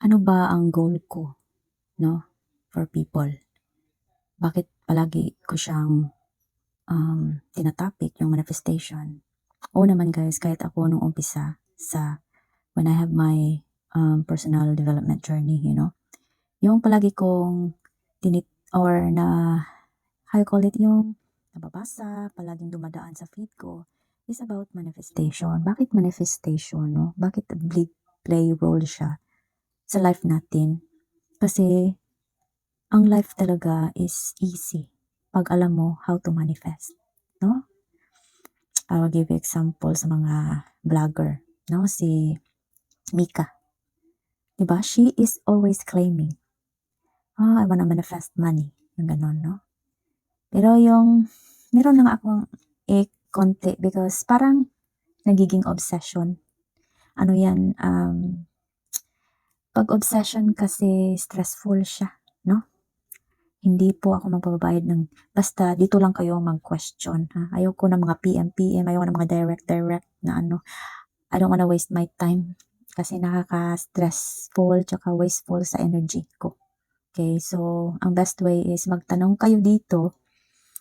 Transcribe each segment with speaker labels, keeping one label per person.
Speaker 1: Ano ba ang goal ko, no, for people? Bakit palagi ko siyang tinatopic yung manifestation? Oo naman guys, kahit ako nung umpisa when I have my personal development journey, yung palagi kong or how you call it, yung nababasa, palaging dumadaan sa feed ko, is about manifestation. Bakit manifestation, no? Bakit play role siya sa life natin? Kasi ang life talaga is easy pag alam mo how to manifest, no? I will give you example sa mga vlogger, no? Si Mika, diba? She is always claiming, I wanna manifest money, yung ganon, no? Pero meron lang akong konti because parang nagiging obsession. Ano yan, pag obsession kasi stressful siya, no? Hindi po ako magpapabayad ng basta dito lang kayo mag-question. Ayoko na mga PM, ayoko na mga direct na ano. I don't wanna waste my time kasi nakaka-stressful tsaka wasteful sa energy ko. Okay, so ang best way is magtanong kayo dito,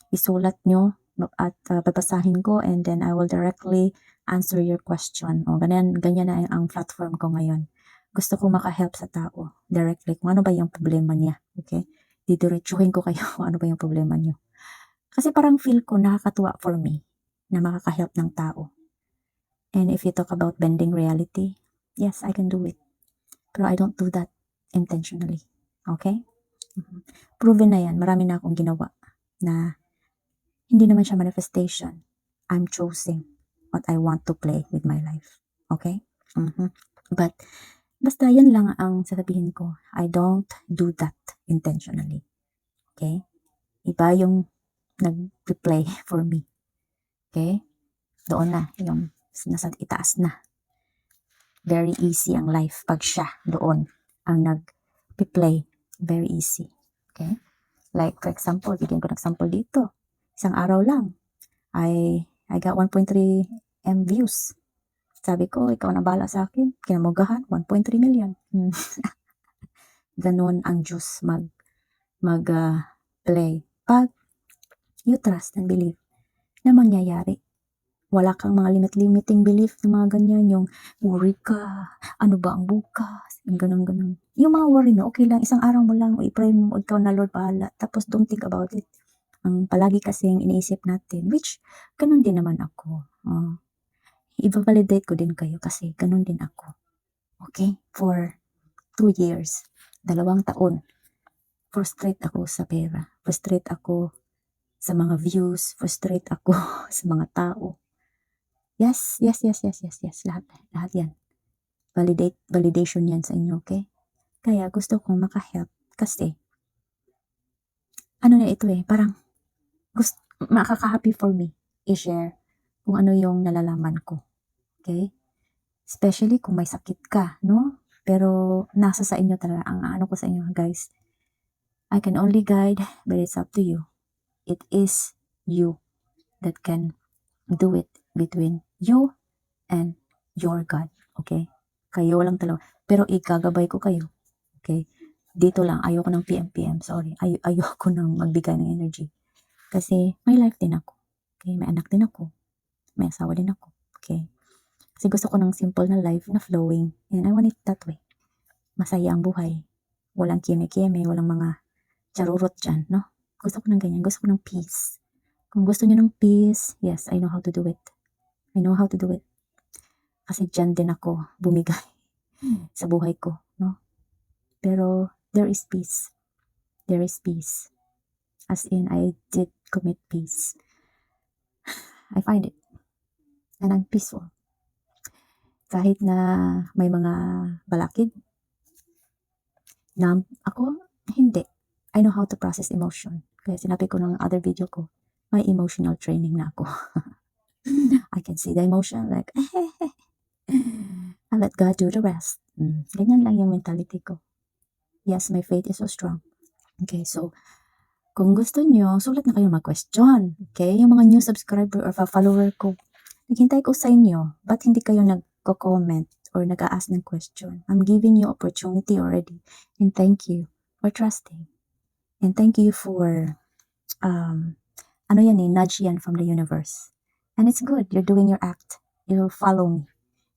Speaker 1: isulat nyo at babasahin ko and then I will directly answer your question. O ganyan na ang platform ko ngayon. Gusto ko maka-help sa tao directly kung ano ba yung problema niya. Okay? Didiretsuhin ko kayo kung ano ba yung problema niyo. Kasi parang feel ko nakakatuwa for me na makaka-help ng tao. And if you talk about bending reality, yes, I can do it. Pero I don't do that intentionally. Okay? Proven na yan. Marami na akong ginawa na hindi naman siya manifestation. I'm choosing what I want to play with my life. Okay? But, basta yan lang ang sasabihin ko. I don't do that intentionally. Okay? Iba yung nag-replay for me. Okay? Doon na, yung nasa itaas na. Very easy ang life pag siya doon ang nag-replay. Very easy. Okay? Like, for example, bigyan ko ng example dito. Isang araw lang, I got 1.3 M views. Sabi ko, ikaw na bahala sa akin. Kinamugahan, 1.3 million. Ganon ang Diyos mag-play. Pag you trust and believe na mangyayari. Wala kang mga limiting belief na mga ganyan, yung worry ka, ano ba ang bukas, yung ganon. Yung mga worry mo, okay lang, isang araw mo lang, i-pray mo, ikaw na Lord, bahala. Tapos don't think about it. Ang palagi kasing iniisip natin, which ganun din naman ako. I-validate ko din kayo kasi ganun din ako. Okay? For 2 years, 2 taon, frustrate ako sa pera. Frustrate ako sa mga views. Frustrate ako sa mga tao. Yes. Lahat yan. Validation yan sa inyo, okay? Kaya gusto kong maka-help kasi ano na ito parang makaka-happy for me i-share kung ano yung nalalaman ko. Okay? Especially kung may sakit ka, no? Pero nasa sa inyo talaga. Ang ano ko sa inyo, guys, I can only guide, but it's up to you. It is you that can do it between you and your God. Okay? Kayo lang talaga. Pero igagabay ko kayo. Okay? Dito lang, ayoko ng PM. Sorry. Ayoko nang magbigay ng energy. Kasi may life din ako. Okay? May anak din ako. May asawa din ako. Okay? Kasi gusto ko ng simple na life na flowing. And I want it that way. Masaya ang buhay. Walang keme-keme, walang mga charurot dyan, no? Gusto ko ng ganyan. Gusto ko ng peace. Kung gusto niyo ng peace, yes, I know how to do it. I know how to do it. Kasi dyan din ako bumigay sa buhay ko, no? Pero there is peace. There is peace. As in, I did commit peace. I find it. And I'm peaceful. Kahit na may mga balakid, na ako, hindi. I know how to process emotion. Kaya sinabi ko ng other video ko, may emotional training na ako. I can see the emotion like, I'll let God do the rest. Ganyan lang yung mentality ko. Yes, my faith is so strong. Okay, so, kung gusto nyo, sulat na kayo mag-question. Okay, yung mga new subscriber or follower ko, naghintay ko sa inyo, ba't hindi kayo nagko-comment or nag-a-ask ng question. I'm giving you opportunity already. And thank you for trusting. And thank you for, nudge yan from the universe. And it's good. You're doing your act. You follow me.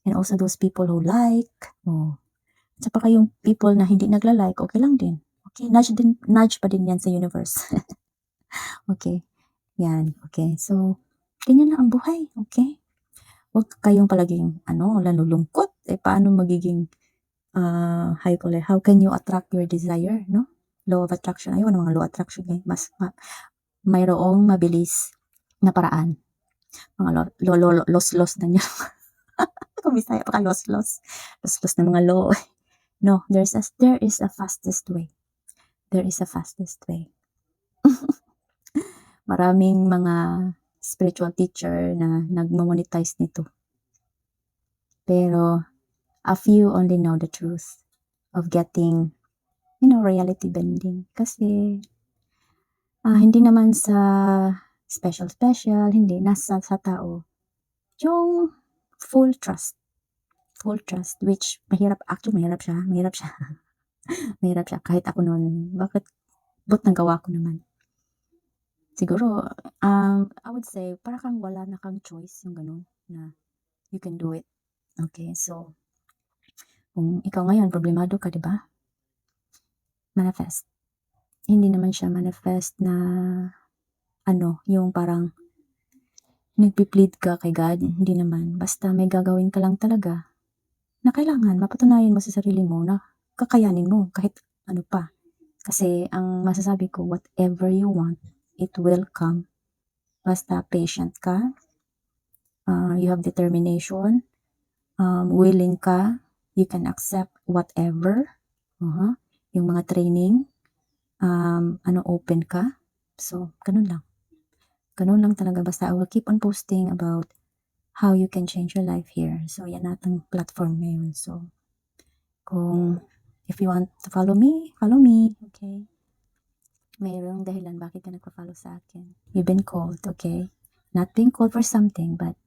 Speaker 1: And also those people who like, at saka yung people na hindi nagla-like, okay lang din. Okay, nudge pa din yan sa universe. Okay, yan, okay. So, ganyan lang ang buhay, okay? Huwag kayong palaging, nalulungkot. Paano magiging, how can you attract your desire, no? Law of attraction. Ayun, mga law of attraction, mayroong mabilis na paraan. Mga los na niya. Kung Bisaya pa ka, los na mga law. No, there is a fastest way. There is a fastest way. Maraming mga spiritual teacher na nagmamonetize nito. Pero, a few only know the truth of getting, reality bending. Kasi, hindi naman sa special, hindi, nasa sa tao. Yung full trust, which mahirap siya. Mahirap siya. Kahit ako noon, but nagawa ko naman. Siguro, I would say, para kang wala na kang choice, yung ganun, na you can do it. Okay, so, kung ikaw ngayon, problemado ka, di ba? Manifest. Hindi naman siya manifest na, yung parang, nagpi-plead ka kay God, hindi naman. Basta may gagawin ka lang talaga, na kailangan, mapatunayan mo sa sarili mo, na kakayanin mo, kahit ano pa. Kasi, ang masasabi ko, whatever you want, it will come. Basta patient ka, you have determination, willing ka, you can accept whatever, yung mga training, open ka. So, ganun lang talaga. Basta I will keep on posting about how you can change your life here. So, yan natang platform ngayon. So, if you want to follow me, okay? Mayroong dahilan bakit ka nagpa-follow sa akin. You've been called, okay? Not being called for something, but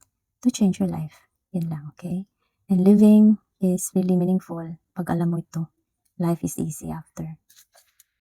Speaker 1: to change your life. Yan lang, okay? And living is really meaningful pag alam mo ito. Life is easy after.